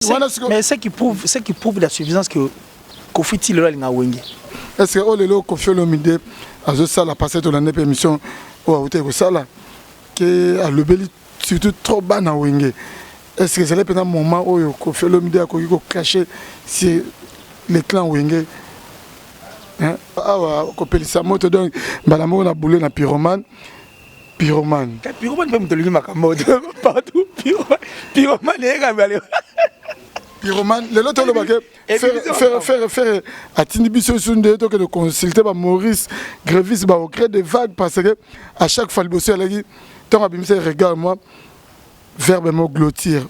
Mais ce qui prouve la suffisance que Kofi Tilo a wenge. Est-ce que Olelo Kofi Olomide a ça la passé de l'année permission ou a été ça là que a le beli surtout trop bas na wenge. Est-ce que c'est le moment où Kofi Olomide a caché si les clans wenge hein ah Kopelisa moto donc balamo na boulé na pyromane. Pyromane peut me donner ma camote partout. Pyromane est galé. Pyromane, les autres faire à Tinibiso Sunde de consulter Maurice Grévis au créer des vagues parce que à chaque fois le bosseur a dit tant abimé regarde moi verbement glottir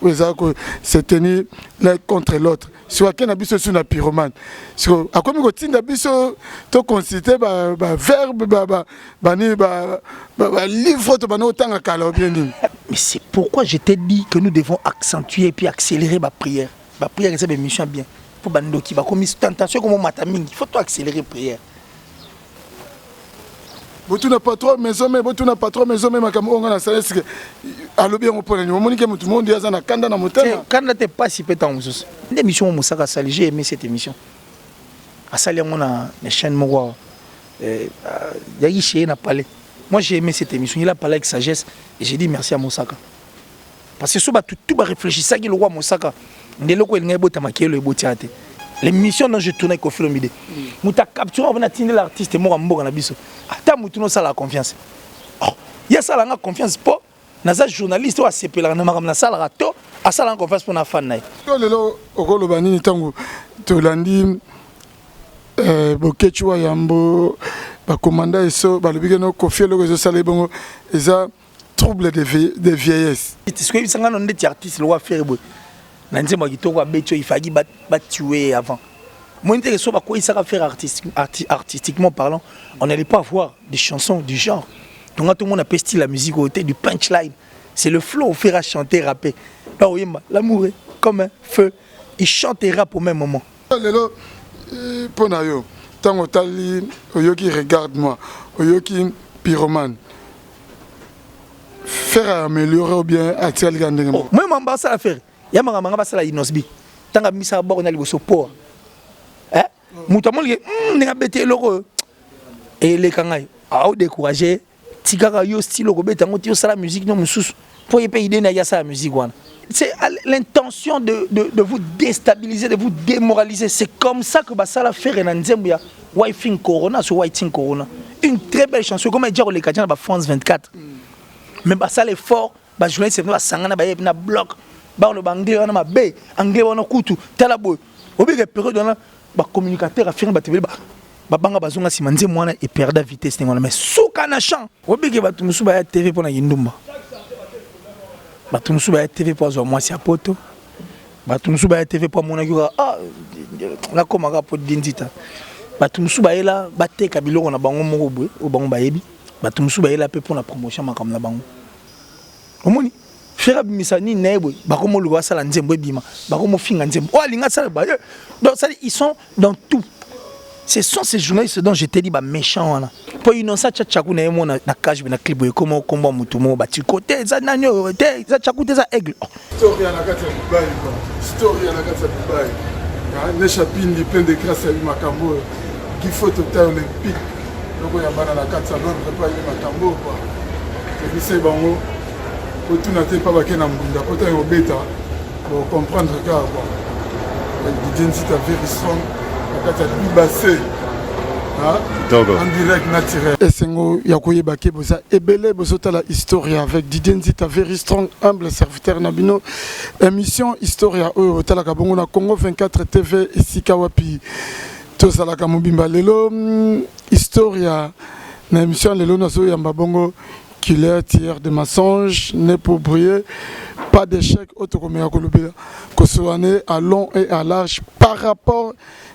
c'est tenir l'un contre l'autre soit qu'un abisso sur la pyromane à quoi me tinda biso to consulter verbe livre to bano tanga kala bien dit. Mais c'est pourquoi je t'ai dit que nous devons accentuer et puis accélérer ma prière. La prière c'est une mission bien pour bando qui va comme tentation comme mataming il faut tout accélérer prière. Tu n'as pas trop maison mais tu n'as pas trop maison mais makamo on a ça est-ce que allo bien on pone mo monique tout le monde ya na kanda na motema kanda te pas si pétant mususu une émission Moussaka Sali j'ai aimé cette émission à Sali on a les chaînes mo yaki chez na parlé moi j'ai aimé cette émission il a parlé avec sagesse et j'ai dit merci à Moussaka parce que souvent tout va réfléchir ça qui le roi Moussaka ndeloko elinga bota makelo ebotiate l'émission dont je tournais Kofi Olomide muta capturé on a tindi l'artiste mo mboka na biso ata mutu no sala confiance oh ya sala nga confiance po naza journaliste wa sepela na makam na sala rato asala confiance pour na fan na to lelo okolo banini tango to landi bokechwa yambo ba commanda eso ba lobike no Kofi Olomide sala bongo eza trouble de vieillesse c'est que sanga no ndeti artiste lo wa faire boy nanze moi kitoko abeto il fallait ba tuer avant moi intéressant ba quoi il sera faire artistiquement parlant on n'allait pas avoir des chansons du genre donc tout le monde a pesti la musique au côté du punchline c'est le flow faire chanter rapper là l'amour est comme un feu il chante et rappe au même moment lelo ponayo tango tali oyoki regarde moi oyoki pyromane faire améliorer ou bien attirer les gars moi m'en ça faire ya manga basala inosbi tanga misa boko na liboso po mutu amolike ndinga bete eloko ele kangai au décourager tikaka yo style ko beta ngoti yo sala musique no mususu po yepe idée na ya sala musique wana c'est l'intention de vous déstabiliser de vous démoraliser c'est comme ça que basala faire na nzembo ya Wifing Corona sur Wifing Corona une très belle chanson comme dire le Kadian ba France 24 mais basala fort ba journaliste ba sangana ba yep na bloc ba le bangé on ma bé anglais on kutu tala boy obike période on ba communicateur affirme ba tv ba banga bazonga simanze mwana et perdre vitesse ngona mais souka na champ obike ba tumusu ba tv pona yindumba ba tumusu ba tv pour zo moi si apoto ba tumusu ba tv pour mona yuka la komaka po dindita ba tumusu ba ela ba teka biloko na bango moko boy o bango ba yebi ba tumusu ba ela pe pour la promotion makam na bango omoni faire misani nebo bakomo luwa sala nzembo bima bakomo finga nzembo o alinga sala ba donc ça ils sont dans tout ce sont ces journalistes dont je t'ai dit ba méchant wana po innocent tchaku na yemo na cage na clip boy comment combat mutumo ba ti côté za nanyo te za tchaku te za aigle story na kati ya Dubai quoi story na kati ya Dubai ne chapini plein de grâce à makambo qui faut total olympique donc ya bana na kati ya Londres pas ile makambo quoi et c'est bango tu n'as pas baqué dans Mbunda, tu as obéta pour comprendre que l'identité est very strong, tu as du bassin, en direct naturel. Et c'est ngo yakoye baké boza ebele bozota la historia avec l'identité very strong humble serviteur nabino émission historia au tala kabongo na Congo 24 TV ici kawapi to sala kamubimba lelo historia na émission lelo nazo yamba bongo killer tiers de mensonges n'est pour briller pas d'échec autocomé que ce soit à long et à large par rapport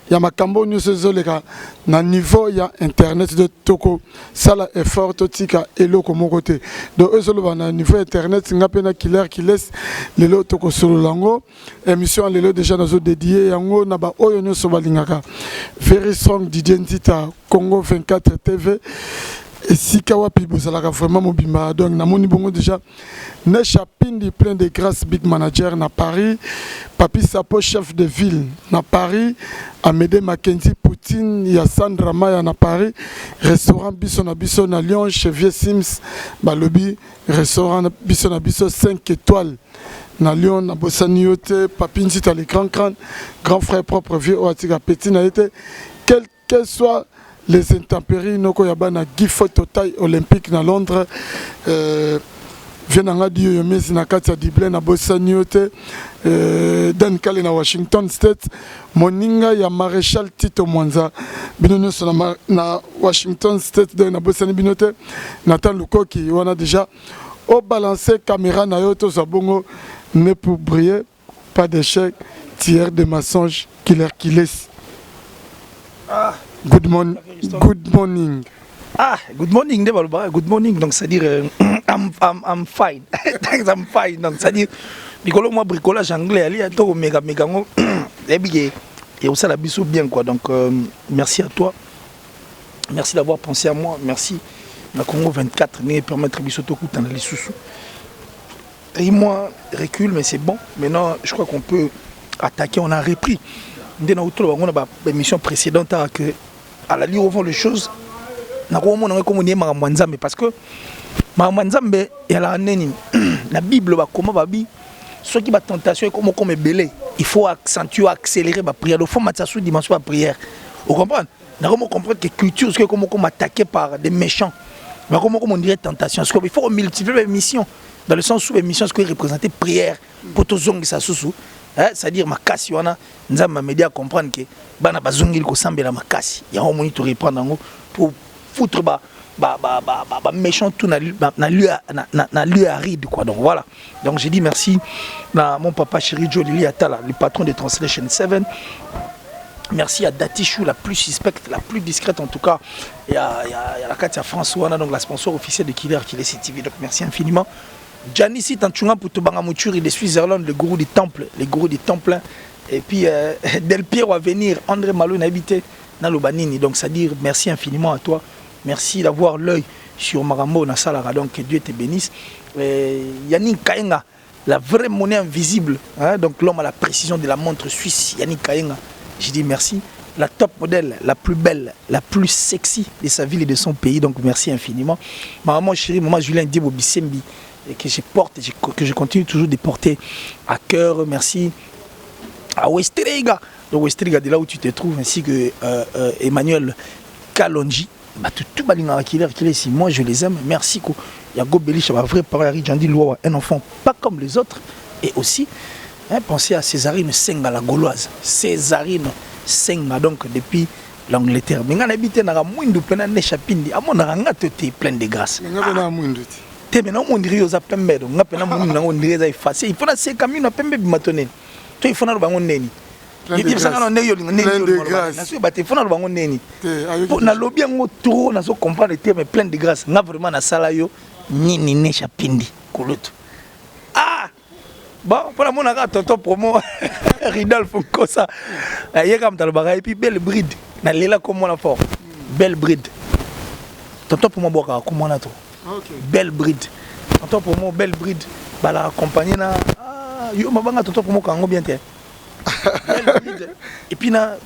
ya makambo nyuso zoleka na niveau ya internet de toko sala effort totika eloko mokote donc ezolo na niveau internet ngapena killer qui laisse lelo toko solo lango émission lelo déjà nazo dédié yango na ba oyo nyuso balingaka very strong d'identité Congo 24 TV Et si Kawapi Bozalaka vraiment mobimba, donc namoni bongo déjà Nesha Pindi plein de grâce big manager na Paris, Papi Sapo chef de ville na Paris, Amédée Mackenzie Poutine, ya Sandra Maya na Paris, restaurant Bisso na Lyon, chez Vieux Sims, Balobi, restaurant Bisso na Bisso 5 étoiles na Lyon, na Bossani Yote, Papi Nzita les grand frère propre vieux Oatika Petit na été, quel que soit les intempéries, noko yabana Gifo Total Olympique na Londres, Vienanga Dio Yomezi na Katia Dible na Bossani Yote, Dan Kale na Washington State, Moninga ya Maréchal Tito Mwanza, binono na Washington State na Bossani Binote, Nathan Lukoki, on a déjà au balancer caméra na yoto zabongo ne pour briller, pas d'échec, tiers de mensonge, killer qui laisse. Ah. Good morning. Ah, good morning, good morning. Donc, c'est-à-dire, I'm fine. Thanks, I'm fine. Donc, c'est-à-dire, Nicolo, moi, bricolage anglais, allez, à toi, méga, et aussi la bisou bien, quoi. Donc, merci à toi. Merci d'avoir pensé à moi. Merci. La Congo 24, ne permettre bisou tout coup, t'en as les sous-sous. Et moi, recule, mais c'est bon. Maintenant, je crois qu'on peut attaquer. On a repris. On a une émission précédente que à la lire les choses parce que la Bible ceux qui ont tentation comme belé, il faut accentuer, accélérer la prière. Il faut mettre ça sous dimension de la prière. Vous comprenez? Nous comprenons que culture, c'est comme attaqué par des méchants. Mais comment on dirait tentation? Il faut multiplier les missions. Dans le sens où les missions qui représentent prière pour tous les gens qui c'est-à-dire ma casse wana nzamba média comprendre que bana bazongili ko sambela makasi ya ho moni to reprendre pour foutre ba méchant tout na lieu aride quoi. Donc voilà. Donc j'ai dit merci à mon papa chéri Joe Lili Atala, le patron de Translation 7. Merci à Datichou, la plus suspecte, la plus discrète en tout cas. Et à la Katia François, donc la sponsor officielle de Killer TV. Donc merci infiniment. Janissi Tanchunga pour Tobanga Mouture, il est Switzerland, le gourou du temple, Et puis Del Piero à venir, André Malone habité dans le Banini. Donc ça dire merci infiniment à toi. Merci d'avoir l'œil sur Marambo Nassalara. Donc que Dieu te bénisse. Yannick Kaenga, la vraie monnaie invisible. Hein, donc l'homme à la précision de la montre suisse, Yannick Kaenga. Je dis merci. La top modèle, la plus belle, la plus sexy de sa ville et de son pays. Donc merci infiniment. Maman chérie, maman Julien Diebo Bissembi. Et que je porte, que je continue toujours de porter à cœur. Merci à Westriga. Donc Westriga, de là où tu te trouves, ainsi que Emmanuel Kalonji. Moi je les aime. Merci. Yago Belich, un vrai parent, Jandi Loa, un enfant pas comme les autres. Et aussi, pensez à Césarine Senga, la Gauloise. Césarine Senga, donc depuis l'Angleterre. Mais on habite dans la moindre plein de chapindi. À mon arrangate, plein de grâce. Maintenant on dirait aux appels on appelle on dirait effacé il faut na c'est comme une appel bimatone toi il faut na bango neni il ça na neni il faut na bango neni pour na lobby ngo trop na so comprendre les termes plein de grâce na vraiment na sala yo nini ne chapindi koloto ah bon pour la mon aga tonton promo Ridolphe Nkosa hier comme dans le bagage et puis belle bride na lela comme on la fort belle bride tonton pour moi boka comme on a tout. Okay. Belle bride. Tonton pour moi, belle bride. Bah la compagnie na yo mabanga tonton pour moi kango bien té. Belle bride. Et puis na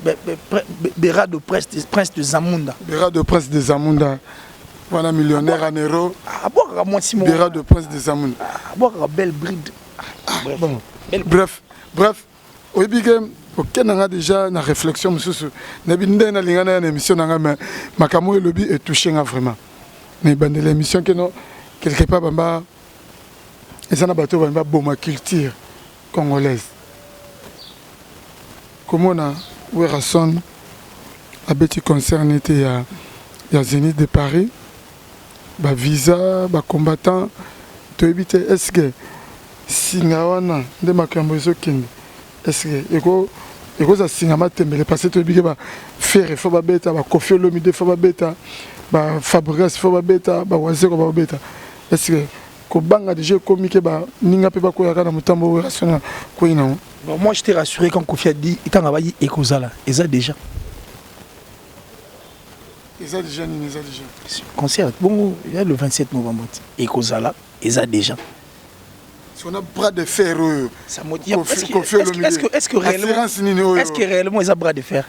Béra de prince de Zamunda. Béra de prince de Zamunda. Voilà millionnaire en euros. Ah boire moi Simon. Béra de prince de Zamunda. Ah boire belle bride. Bref. Bon. Bref. Au bigem OK nanga déjà na réflexion monsieur. Na binde na lingana na émission nanga makamo et lobby est touché vraiment. Mais dans l'émission que nous, quelque part, ils ont battu une bonne culture congolaise. Comme on a eu raison, à petit concert était à Zénith de Paris, visa, combattant, tu évites est-ce que si ngawana de makambozo king, est-ce que et que ça singama tembele parce que tu évites faire faut ba beta ba Koffi Olomide faut ba beta ba Fabrice faut ba beta ba Wazeko ba beta est-ce que ko banga déjà comique ba ninga pe ba ko yakana mutambo rationnel ko ina. Bon moi je t'ai rassuré quand Koffi a dit itanga ba yi ekozala eza déjà ça déjà ni ça déjà concert bon il y a le 27 novembre et Kozala et ça déjà si on a bras de fer ça motive est-ce que réellement ils ont bras de fer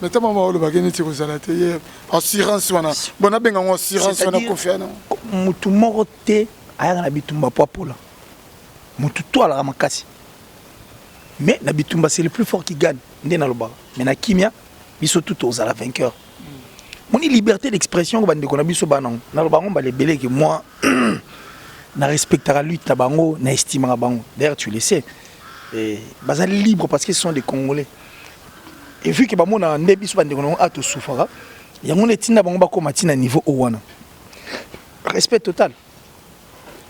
mais ta maman le bagage n'était Kozala hier assurance wana bon a benga assurance wana confiance mutu moko te aya na bitumba popo là mutu to ala makasi mais na bitumba c'est le plus fort qui gagne ndena lo ba mais na kimia biso tout aux à la vainqueur mon liberté d'expression ko bande ko na biso banang na lo bango ba les belé que moi na respectera lui ta bango na estimera bango d'ailleurs tu le sais et bazal libre parce qu'ils sont des Congolais et vu que ba mona nde biso bande ko na ato soufara ya mon etina bango ba ko matina niveau o wana respect total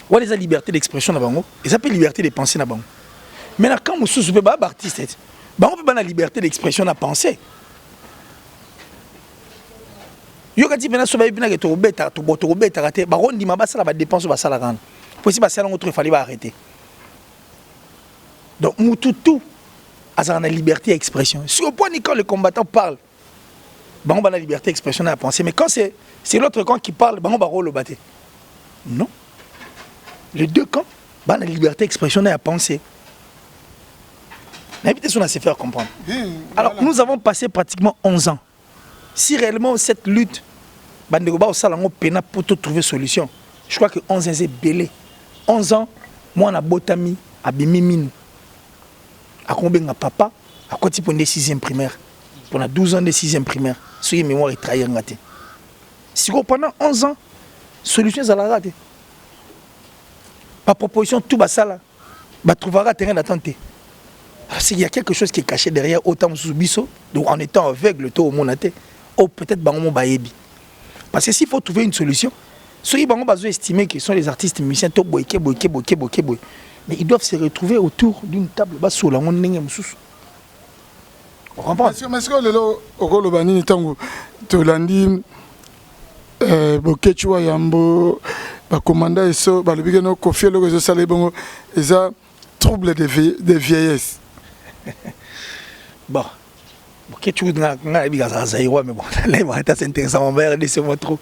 ou les liberté d'expression na bango et ça peut liberté de penser na bango maintenant quand vous souffrez pas artiste bah on peut pas la liberté d'expression à penser yo kati bena so ba bina ke to beta raté ba rondi ma basala ba dépense ba sala kana possible ba sala autre il fallait ba arrêter donc mututu a la liberté d'expression si au point quand le combattant parle bah on va la liberté d'expression à penser mais quand c'est l'autre camp qui parle bah on va le battre non les deux camps bah la liberté d'expression à penser. L'invitation à se faire comprendre. Alors, nous avons passé pratiquement 11 ans. Si réellement cette lutte, pour trouver solution, je crois que 11 ans, c'est belé. 11 ans, moi, on a botami, à bimimine. À combien de papa, à quoi type de 6e primaire. Pendant 12 ans de 6e primaire, ce qui est mémoire est trahi. Si pendant 11 ans, solution, ça l'a raté. Par proposition, tout ça là, trouvera terrain d'attente. Il y a quelque chose qui est caché derrière autant de biso, donc en étant aveugle, tout au monde, ou peut-être bango baebi. Parce que s'il faut trouver une solution, ceux qui bango bazo estimer que sont les artistes musiciens, to boyke, mais ils doivent se retrouver autour d'une table bas sur la monde n'engem sous. On comprend. Parce que lelo okolo bani tango to landi bokechwa yambo ba commanda eso ba lobike no Koffi Olomide zo sala bongo eza trouble de vieillesse. Bon, qu'est-ce que tu as dit? Mais bon, là, c'est intéressant. On va regarder ce mot trop.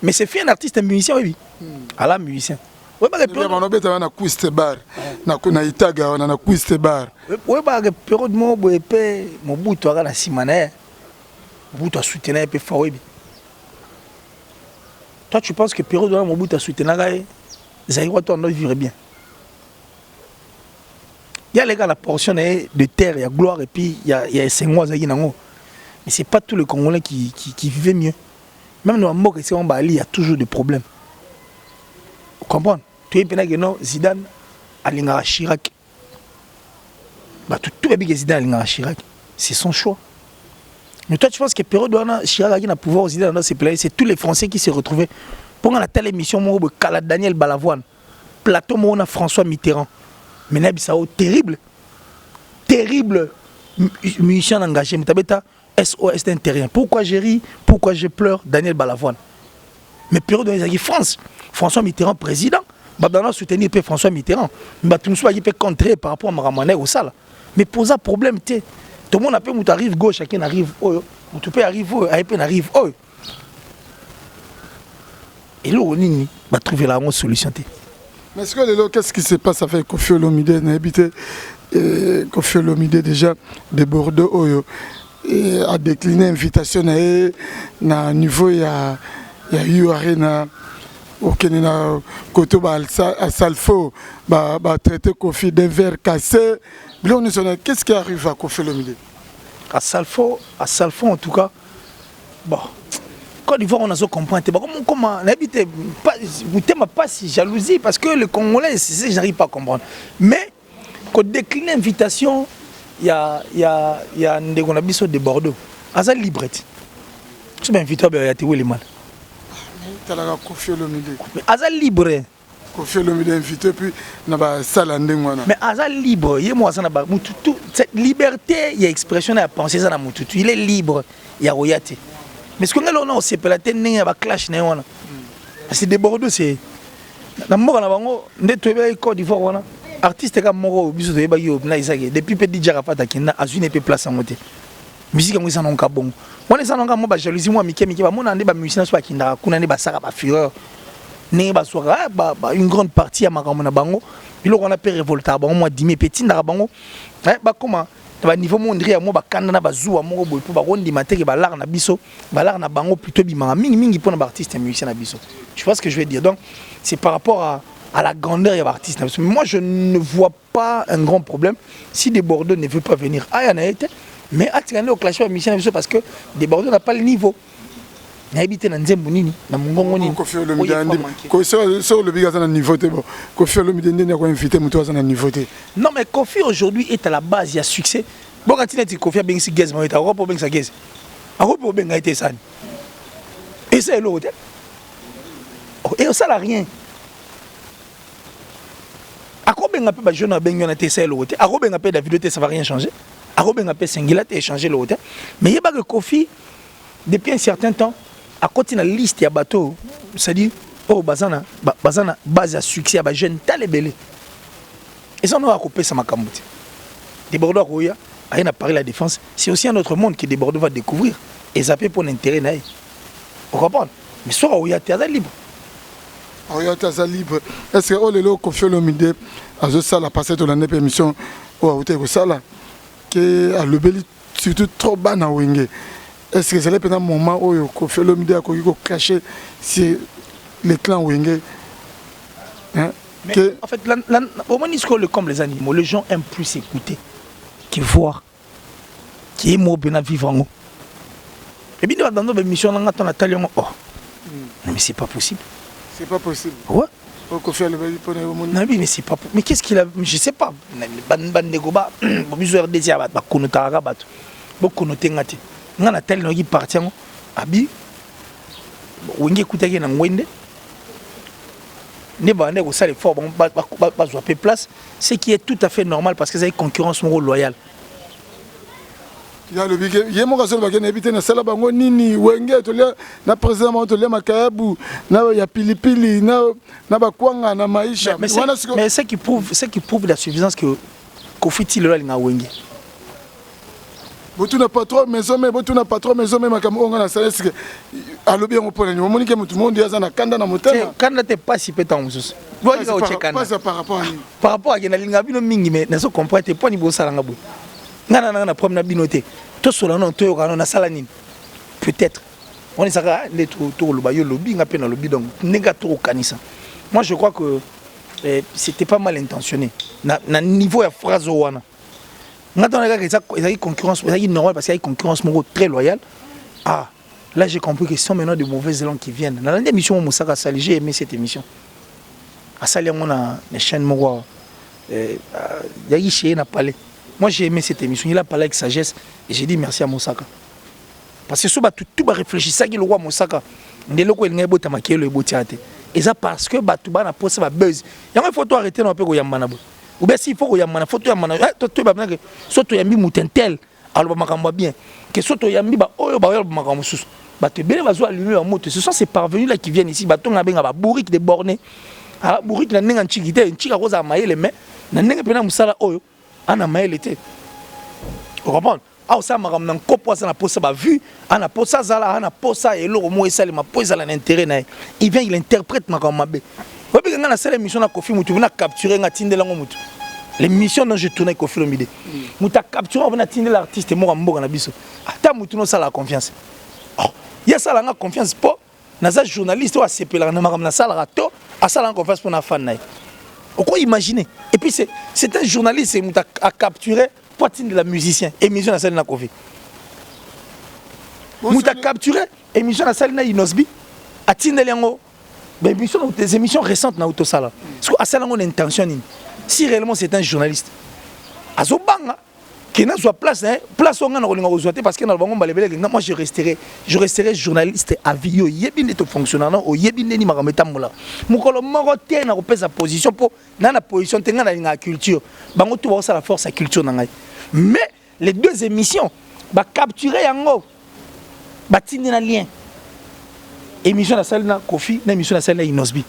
Mais c'est fait un artiste, un musicien, oui. Alors, musicien. Oui, bah, on a besoin d'un quiz bar. Na itaga, on a un quiz bar. Oui, bah, la période mon bout, tu as la simane. Bout, tu as soutenu un peu fort. Toi, tu penses que période mon bout, tu as soutenu Zaïwa, toi, on doit vivre bien. Il y a les gars, la portion de terre, il y a gloire et puis il y a 5 mois. Mais ce n'est pas tous les Congolais qui vivaient mieux. Même dans le monde, il y a toujours des problèmes. Vous comprenez? Tu es pénal Zidane à l'Ingara Chirac. Tout le monde Zidane à Chirac. C'est son choix. Mais toi, tu penses que période où Chirac a pouvoir Zidane dans ces pays, c'est tous les Français qui se retrouvaient. Pendant la telle émission, Daniel Balavoine, plateau, on a François Mitterrand. Mais c'est terrible. Terrible musicien engagé. SOS d'un terrain. Pourquoi je ris? Pourquoi je pleure? Daniel Balavoine. Mais période où il y a France. François Mitterrand, président. Babdana soutenir François Mitterrand. Mais tout le monde peut contrer par rapport à Maramané au sale. Mais pose un problème. Tout le monde appelle où tu arrives gauche, chacun arrive. Tu peux arriver, arrive. Et là, on va trouver la solution. Mais est-ce que qu'est-ce qui se passe avec Koffi Olomide? Koffi Olomide déjà de Bordeaux a décliné l'invitation à niveau il y a eu arena au Kenya côté à Salfo traiter Koffi des verres cassés. Qu'est-ce qui arrive à Koffi Olomide? À Salfo en tout cas, bon. Côte d'Ivoire, on a ce comprendre. Comment n'habitez pas, vous n'êtes pas si jalousie parce que le Congolais, je n'arrive pas à comprendre. Mais quand décline l'invitation, il y a un dégonabiso de Bordeaux. Azal librette. Tu m'as invité à été où les mal. Tu as Koffi Olomide. Mais Azal libre. Koffi Olomide invité puis na ba salande ngwana. Mais Azal libre, il moi ça na ba mututu. Cette liberté, il y a expression à penser ça na mututu. Il est libre, il y a royauté. Mais ce qu'on a là, c'est pas la tête, il y a un clash. C'est des Bordeaux, c'est. Dans le monde, on a Côte d'Ivoire. artiste comme moko biso to yo na isaki depuis pe DJ Rafata kenda azune pe place en côté musique ngo ça non ka bon on ça non ka mo ba jalousie moi mike ba mona ndé ba musicien so akinda kuna ne ba saka ba fureur ne ba soka ba une grande partie ya makambo na bango biloko on a pe révolta bango moi dimi petit ndaka bango ba comment ba niveau mondri ya mo ba kanda na ba zuwa moko boy po ba rondi mateke ba lar na biso ba lar na bango plutôt bimanga mingi pour na artiste musicien na biso je vois ce que je veux dire donc c'est par rapport à la grandeur de l'artiste. Moi, je ne vois pas un grand problème si des Bordeaux ne veut pas venir. Ah, il y en a été. Mais à au clash parce que des Bordeaux n'a pas le niveau. N'habite dans Nzembounini, dans Mongoni. Sur le bigas à niveau, Kofi Olomide n'a pas invité Moutoua à niveau. Non, mais Kofi aujourd'hui est à la base, il y a succès. Bon, quand il a dit Kofi a bien si gaz, mais il a pas bien sa gaz. A pas bien été ça. Et c'est l'autre. Et ça n'a rien. A quoi ben appelle jeune ben yon a été l'autre. A quoi ben appelle David ça va rien changer. A quoi ben appelle Singila et changer l'autre. Mais il y a pas que Kofi depuis un certain temps à côté de la liste ya bateau, c'est-à-dire oh bazana base à succès à jeune talebele. Et ça on a coupé ça makambo. Des Bordeaux Roya, rien à parler la défense, c'est aussi un autre monde que des Bordeaux va découvrir et ça peut pour l'intérêt naï. Vous comprenez? Mais soit Roya t'es libre. Royauté libre. Est-ce que Olelo Kofi Olomide a ça la passé de l'année permission ou a été ça là que a le beli surtout trop bas na wenge. Est-ce que c'est le moment où Kofi Olomide a caché c'est les clans wenge. Hein? Mais que... en fait au moment où comme les animaux, les gens aiment plus écouter que voir qui est mort bien vivre en haut. Et bien dans nos émissions on attend la taille oh. Mais c'est pas possible. C'est pas possible. Ouais. Non, mais c'est pas. Mais qu'est-ce qu'il a? Je sais pas. Ban negoba. Bonjour RDC abat. Bakonota abat. Bokonote ngati. Ngana tel no qui parti ngo. Abi. Wenge kutaki na ngwende. Ne ba ne ko sale fort bon ba zo pe place, ce qui est tout à fait normal parce que c'est une concurrence loyale. Il y a le big il mo kasolo bakene ebité na sala bango nini wenge to le na président to le makayabu na ya pilipili na bakwanga na maisha mais ce qui prouve la suffisance que Kofi Tilo linga wenge botu na pas trop maison mais makamo nga na sala est-ce que alo bien opona ni moni ke mutu monde yaza na kanda na motema kanda te pas si pétant mususu par rapport à na linga bino mingi mais na so comprendre te poni bo sala ngabo ngana na problème na binoté to solo non to yo na sala nini peut-être on est ça les to lo bayo lobby nga pe na lobby donc nega to kanisa. Moi je crois que c'était pas mal intentionné na niveau ya phrase wana ngata na ka ça concurrence ça normal parce qu'il y a une concurrence très loyale. Ah là j'ai compris que ce sont maintenant de mauvaises langues qui viennent dans l'émission Moussaka Sali. J'ai aimé cette émission à Sali on a les chaînes mo ya ici na parlé. Moi j'ai aimé cette émission, il a parlé avec sagesse et j'ai dit merci à Moussaka. Parce que si tout va réfléchir ça qui le roi Moussaka, ndé loko il ngebo tamaki le botiate. Et ça parce que batuba na poste va buzz. Il y a une photo arrêter na pe ko yamana bo. Ou bien s'il faut ko yamana photo yamana to ba que soto yambi mutentel alors makambo bien. Que soto yambi ba oyo ba yo makambo susu. Ba te bele ba zo allumer en moto. Ce sont ces parvenus là qui viennent ici ba tonga benga ba bourrique de borné. Ah bourrique na nenga nchikite nchika roza maele mais na nenga pena musala oyo. Ana maël était. Vous comprenez? Ah ça m'a ramené un copo ça n'a pas ça va vu, ana posa zala ana posa et l'eau moi ça m'a posé l'intérêt na. Il vient il interprète ma comme mabe. Vous voyez quand la seule émission na Kofi Mutu na capturer na tinde la mutu. L'émission dont je tournais Kofi Olomide. Muta capturer on a tinde l'artiste mo mboka na biso. Ata mutu no ça la confiance. Oh, il y a ça la confiance pas. Naza journaliste ou a sepela na ma ça la rato, a ça la confiance pour na fan na. On peut imaginer. Et puis c'est un journaliste qui a capturé poitrine de la musicien. Émission à salle na Kofi. Nous a capturé émission à salle na Inosbi. A tinde lengo. Ben des émissions récentes na Autosala. Parce que à salle on intention. Si réellement c'est un journaliste. Azobanga qui n'a soit place place on a na parce que na bango balebele moi je resterai journaliste à vie yo yebinde to fonctionnaire non o yebinde ni makameta mola mukolo moko te na kopesa position pour na position tenga na culture bango to ba ça la force à culture na ngai mais les deux émissions ba capturer yango ba tindi na lien émission na salle na Kofi na émission na salle na Inosbi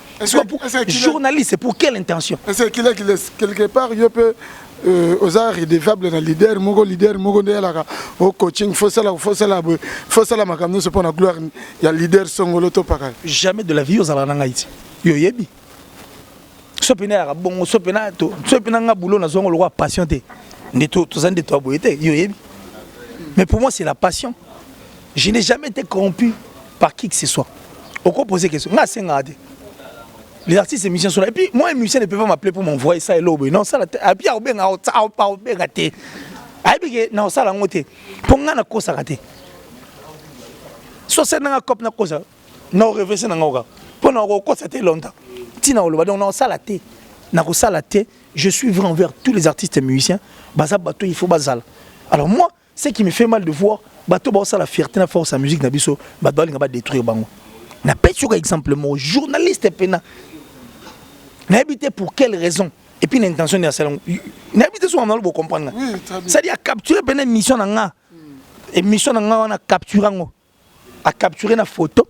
journaliste c'est pour quelle intention c'est qu'il est quelque part il peut aux arts redevable na leader moko nde alaka au coaching faut ça makamno c'est pour la gloire il y a leader songolo to pakala jamais de la vie aux alana iti yo yebi sopena ya bongo sopena nga boulot na zongo le passion te ndeto tozande to aboyete yo yebi mais pour moi c'est la passion je n'ai jamais été corrompu par qui que ce soit au quoi poser question nga senga de les artistes et musiciens sont là et puis moi un musicien ne peut pas m'appeler pour m'envoyer ça et l'obe non ça la et puis obenga obenga te ai bien na ça la ngote pour nga na kosa raté so c'est na cop na kosa na reverser na ngoka pour na kosa te longtemps tina oloba donc na ça la te na ko ça la te je suis vrai envers tous les artistes et musiciens baza bato il faut bazal alors moi ce qui me fait mal de voir bato ba ça la fierté na force la musique na biso bato balinga ba détruire bango na petit exemple mon journaliste pena n'a habité pour quelle raison et puis l'intention de la salon n'a habité sur on pour comprendre c'est-à-dire capturer pena mission nga et mission nga on a capturé ngo a capturer na photo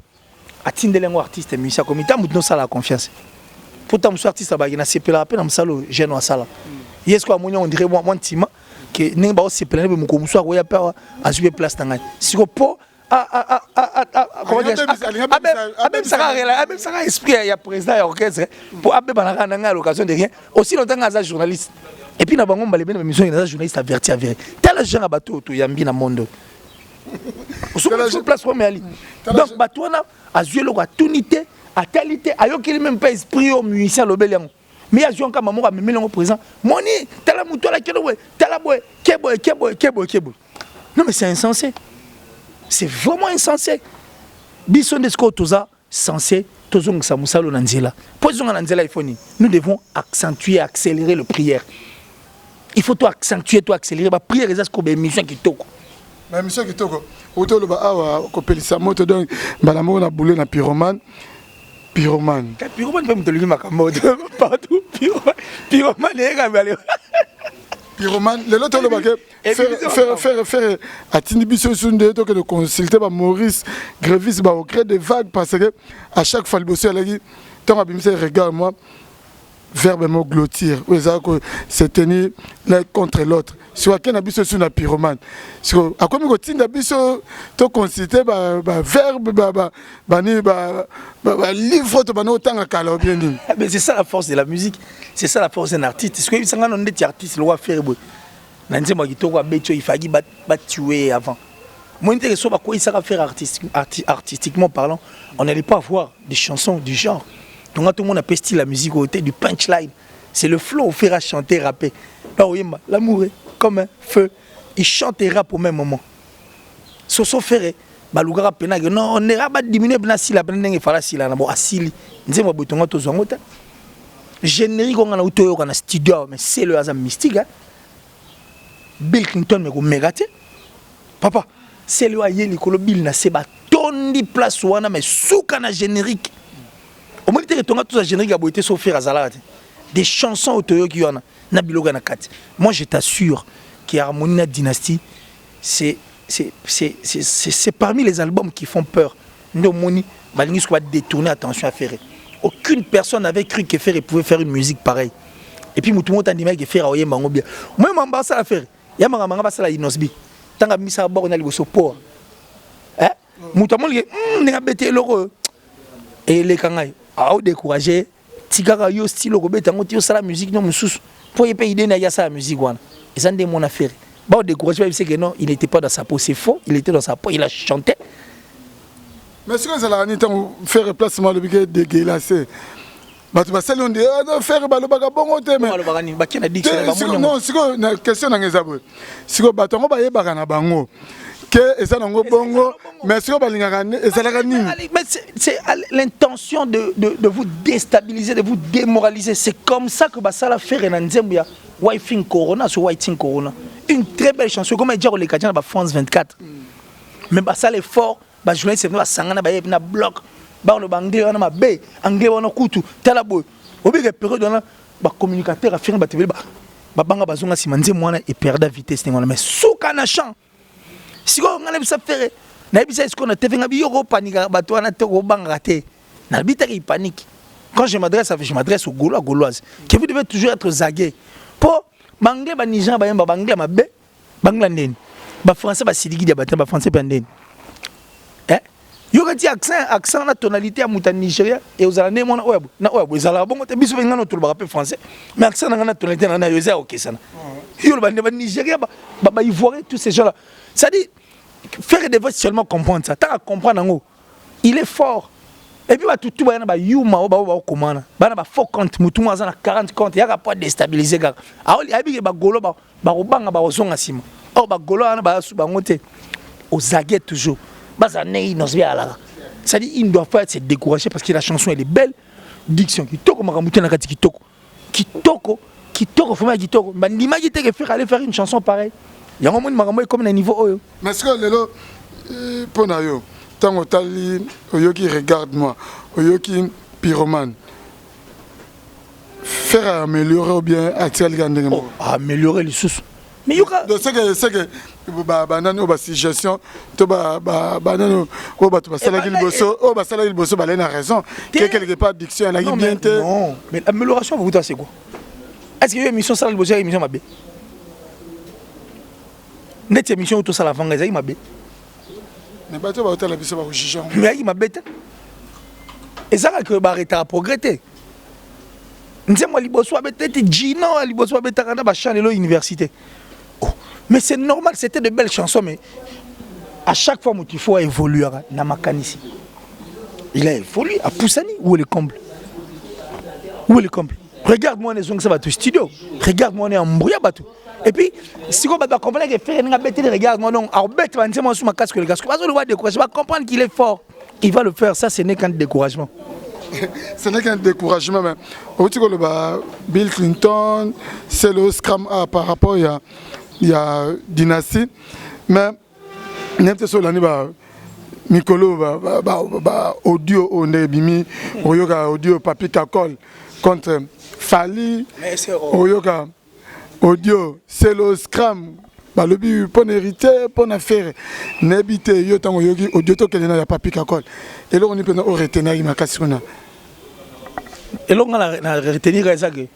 a tindele ngo artiste musicien comme ta muto ça la confiance pourtant mon artiste ba na sepela appel na msalo jeune wa sala yes quoi on dirait moi tima que ninga ba sepela be muko muso ko ya pa a jouer place tanga siko po même ça esprit il y a président et orchestre pour abe banaka à l'occasion de rien aussi longtemps que journaliste et puis na bango balé ben émission na journaliste averti à vrai tel genre bateau to yambi na monde sur place comme ali donc bateau na a joué le tunité à qualité ayoki même pas esprit au musicien lobeliango mais a joué comme maman me melango présent moni tala muto la kelo we tala boy kebo non mais c'est insensé. C'est vraiment insensé. Bison de Skotoza censé tozong samusalo nanzela. Posons nanzela ifoni. Nous devons accentuer, accélérer le prière. Il faut toi accentuer, toi accélérer. Ba prière est comme une mission qui toko. La mission qui toko. Auto le ba awa ko pelisa moto donc balamo na boulé na pyromane. Pyromane peut me donner ma camote partout. Pyromane est gamale. Pyromane, les autres le baquet faire à Tinibiso Sunde de consulter Maurice Grévis au gré des vagues parce que à chaque fois le bosseur a dit tant à bimser regarde moi verbe mot glottir c'est tenir l'un contre l'autre sur quel abisso sur la pyromane sur à quoi me continue abisso to consulter verbe livre to autant à calo bien mais c'est ça la force de la musique c'est ça la force d'un artiste parce que ça on est artiste le roi faire nanze moi qui to il fallait ba tuer avant moi intéressant à quoi il sera faire artistiquement parlant on n'allait pas voir des chansons du genre. Donc tout le monde a pesté la musique au côté du punchline. C'est le flow, faire à chanter, rapper. L'amour est comme un feu. Il chante et rappe au même moment. Soso Ferré, Baluga Penag, non, on n'ira pas diminuer si la peine est facile à la boîte. Nous avons besoin de tout ça. Générique, on a un studio, mais c'est le hasard mystique. Bill Clinton, mais comme mégaté. Papa, c'est le aïe, le Bill n'a pas tonne de place ou mais soukana générique. Au moins, tu as tout ça générique à beauté sauf faire à des chansons autour qui y en a. Moi, je t'assure qu'Harmonie la Dynastie, c'est parmi les albums qui font peur. Nous, Moni, Balini soit détourné, attention à faire. Aucune personne n'avait cru que Ferré pouvait faire une musique pareille. Et puis, tout le monde a dit que Ferré a bien. Moi, je m'en ça à faire. Il y a un ça à Inosbi. Tant que Missa Bord, on a le support. Hein? Moutamol, on a bêté l'euro. Et les kangaï. A découragé tigara yo style robeta ngoti yo sala musique non mususu pour y payer na ya sa musique wana et ça ndé mon affaire ba découragé c'est que non il n'était pas dans sa peau c'est faux il était dans sa peau il a chanté mais ce que ça la ni temps faire replacement le biquet de Guélassé ba tu vas salon de faire ba le baga bongo te mais le baga ni ba kena dit non c'est que question na ngezabo c'est que ba tongo ba yebaka na bango que ça n'ongo bongo mais c'est l'intention de vous déstabiliser, de vous démoraliser. C'est comme ça que Basala fait Renanzembuya, Wifing Corona sur Whiting Corona. Une très belle chanson, comme dire les Kadiens, France 24. Mais Basala est fort, journaliste c'est venu à Sangana, na bloc, le banglais, on a bé, anglais, on a coutu, talabo. Au bout de la période, on a communicateur à faire un TV, banga bazonga simanze mwana et perdre vitesse, mais sous canachan. Si on a ça faire Naibisa est-ce qu'on a TV ngabi yoko panique bato na te ko banga te. Nabita ki panique. Quand je m'adresse aux Gaulois, Gauloises, que vous devez toujours être zagué. Pour Banglais, Niger, Banglais, Mabé, Banglandais, Français, Sidiki, Diabata, Français, Bandé. Il y aura dit accent, la tonalité à Moutan Nigeria et aux années, mon web. Vous allez bon, tu as besoin de français, mais accent dans la tonalité, on a eu ça, ok, ça. Il y a le Nigeria, il voit tous ces gens-là. Ça dit, faire des voix seulement comprendre ça. Tant à comprendre, il est fort. Et puis, tout le monde a yuma, comment ba faux compte, mutumu azana 40 comptes, yaka pas déstabiliser gars. Alors, il y a des golo, banga, bazonga sima. Or, golo, ba subangote, aux aguettes toujours. Bazanei, nos bien là. Ça dit, il ne doit pas être découragé parce que la chanson, elle est belle. Diction, qui toko, makamuté na kati, qui toko, faut mettre qui toko. Bah, l'image était que aller faire une chanson pareille. Il y a un moment où comme un niveau. Mais est-ce que lelo, pour nayo, tant que tali, oyoki regarde-moi, oyoki pyromane. Faire améliorer ou bien attirer les gens. Améliorer les sous. Mais c'est que banano ba suggestion to banano ko ba to ba sala liboso o ba sala liboso ba na raison quelque part diction la bien te. Non, mais l'amélioration vous c'est quoi? Est-ce que y a une émission sala liboso émission mabé? Net émission tout ça la vanga ça mabé. Mais ba to ba hôtel la biso ba juger. Mais il mabé. Et ça que ba arrêter à progresser. Nzemwa liboso abete Gino liboso abete kana ba chanelo université. Mais c'est normal, c'était de belles chansons, mais à chaque fois, il faut évoluer. Namakanisi. Il a évolué à Poussani. Où est le comble? Où est le comble? Regarde-moi les ongles, ça va tout studio. Regarde-moi, on est en brouillard. Et puis, si on va comprendre que faire un bête, regarde-moi, non. Alors, bête, on va sur ma casque, le casque. Parce qu'on va décourager, on va comprendre qu'il est fort. Il va le faire, ça, ce n'est qu'un découragement. Ce n'est qu'un découragement, mais au niveau de Bill Clinton, c'est le scram par rapport à. Il y a dynastie, mais n'importe sur l'année Mikolo audio on est bimi audio papi kakol contre Fali oyoka audio c'est le scram le but pour hériter pour affaire n'habiter yo tango yogi audio to kelena ya papi kakol et là on est pendant retenir ma kasuna et là on a retenir ça que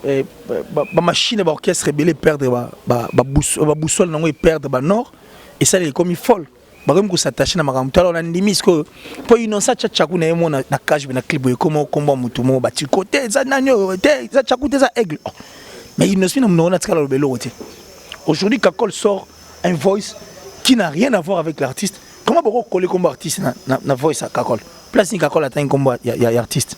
la machine d'orchestre rebelle perdre la boussole non perdre le nord et ça est comme folle comme que s'attacher na makamto alors on a limite que pour une ça tchakou na yemo na cage na clip comme combat mutumo ba côté ça nanyo ça tchakou ça aigle mais il ne suit na mona tsala le belo côté aujourd'hui Kakol sort un voice qui n'a rien à voir avec l'artiste comment beaucoup coller comme artiste na voice à Kakol place ni Kakol atteint combat il y a artiste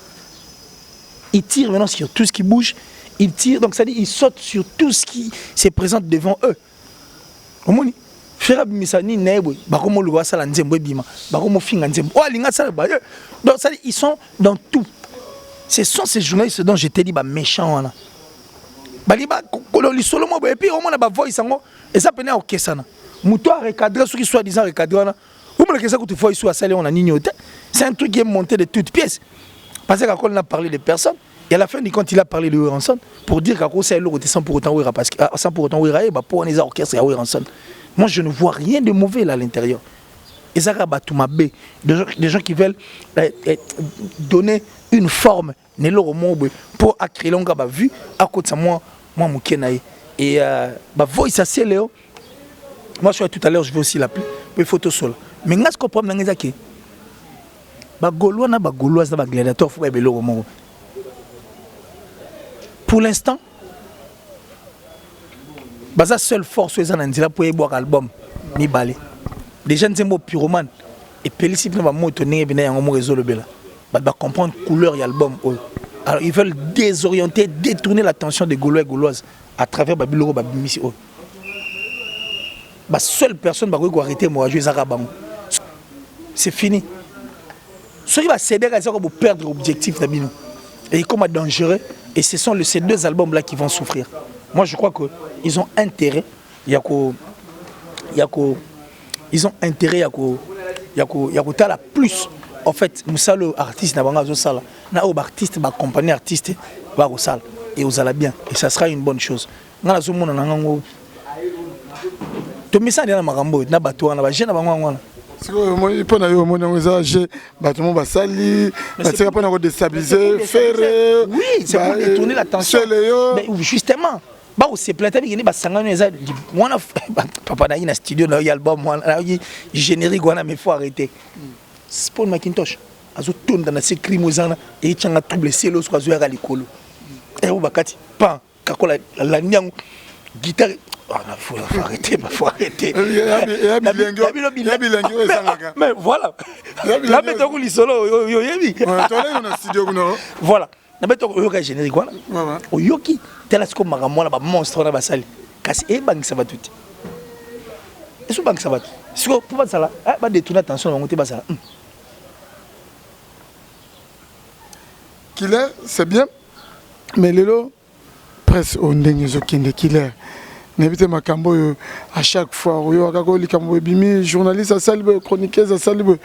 il tire maintenant sur tout ce qui bouge. Il tire, donc ça dit, il saute sur tout ce qui se présente devant eux. Comment on Ferab Misani Nebo, Bakomo Luasa Nzembo Bima, Bakomo Finga Nzembo. Oh, donc ça dit, ils sont dans tout. Ce sont ces journalistes dont je t'ai dit, méchants. Baliba, Kololi Solomo, et puis au moins, la voix, et ça penait au Kessana. Moutoir recadré, ceux qui sont disant recadré, vous me le que tu vois, ils sont à Salé, on a nignoté. C'est un truc qui est monté de toutes pièces. Parce qu'on a parlé de personnes. Et à la fin du compte, il a parlé de Weranson pour dire qu'à cause c'est l'eau sans pour autant Wera parce que sans pour autant Wera pour les orchestres à Weranson. Moi je ne vois rien de mauvais là à l'intérieur. Et ça Batoumabé, des gens qui veulent donner une forme pour acquérir l'onga vu à côté de moi Moukenaï et voice ça c'est Léo. Moi je tout à l'heure je vais aussi l'appeler pour photo solo. Mais ngas ko problème nga zaki. Gaulois na Gauloise na gladiateur faut belo romo. Pour l'instant, la seule force est pour boire l'album. Les gens sont pyromanes. Et Pélicip va monter va comprendre la couleur de l'album. Alors ils veulent désorienter, détourner l'attention des Gaulois et Gauloises à travers Babyloro Babimisi. La seule personne qui va arrêter moi jouer Zarabang. C'est fini. Ceux qui vont céder à ça pour perdre l'objectif d'Abino. Et comme dangereux. Et ce sont ces deux albums-là qui vont souffrir. Moi, je crois qu'ils ont intérêt. Ils ont intérêt à la plus. En fait, nous sommes artistes, nous sommes artistes, accompagner artistes, et vous allez bien. Et ça sera une bonne chose. Nous sommes moi il peut yo mon envisage bâtiment va sali c'est pas pour déstabiliser faire oui c'est pour détourner l'attention mais justement bah c'est plainte avec ba sangano eza moi papa na ina studio na album moi générique wana mais faut arrêter Spawn Macintosh azo tonda na ces crimes ozana et tchanga trouble selo so azo ya likolo et au bakati pan kakola la nyango guitare. Faut arrêter, faut arrêter. Mais voilà. La méthode où solo, voilà. La méthode où il générique, voilà. Au yoki, tel est-ce que maramon là, monstre là, basali. Casse et bang ça va tout. Et ce bang ça va tout. Si vous pouvez ça là, bah détourner attention, on va monter bas ça. Killer, c'est bien, mais les lots presque on dénigre qui killer. N'évitez ma cambo à chaque fois. Yo kako li cambo bimi journaliste à salbe chroniqueuse à salbe.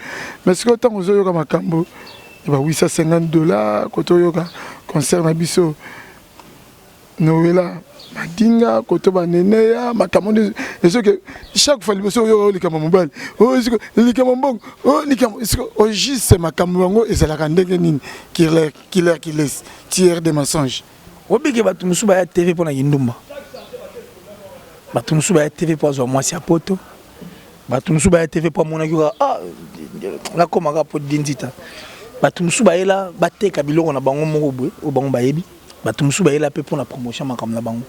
Mais ce que tant aux yo ma cambo et bah $850 koto yo concert na biso. Noëlla madinga koto ba neneya ma cambo et ce que chaque fois liboso yo li cambo mobile. Oh est-ce que li cambo bon oh li cambo est-ce que au juste c'est ma cambo ngo et c'est la ndenge nini qui laisse tiers des mensonges. Obike batu musuba ya TV pona yindumba. Batumusu ba TV pour moi si apoto batumusu ba TV pour mon akura la komaka pour dindita batumusu ba ela bateka biloko na bango moko boye o bango bayebi batumusu ba ela pe pour la promotion makam na bango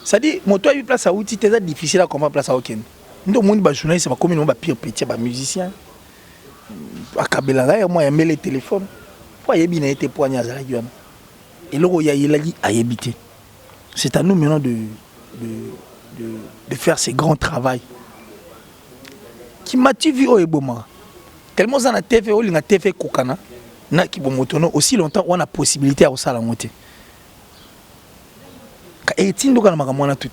ça dit moto a eu place à outil c'est difficile à comprendre place à aucun ndo monde ba journaliste ba comme non ba pire petit ba musicien akabela là moi aimer les téléphones pour yebi na été poignard za la guana et loko ya yelagi ayebité c'est à nous maintenant de faire ces grands travail qui m'a vu au Eboma tellement ça na TV au linga TV kokana na ki bomotono aussi longtemps on a possibilité à ça la monter ka etindo kana makamwana tout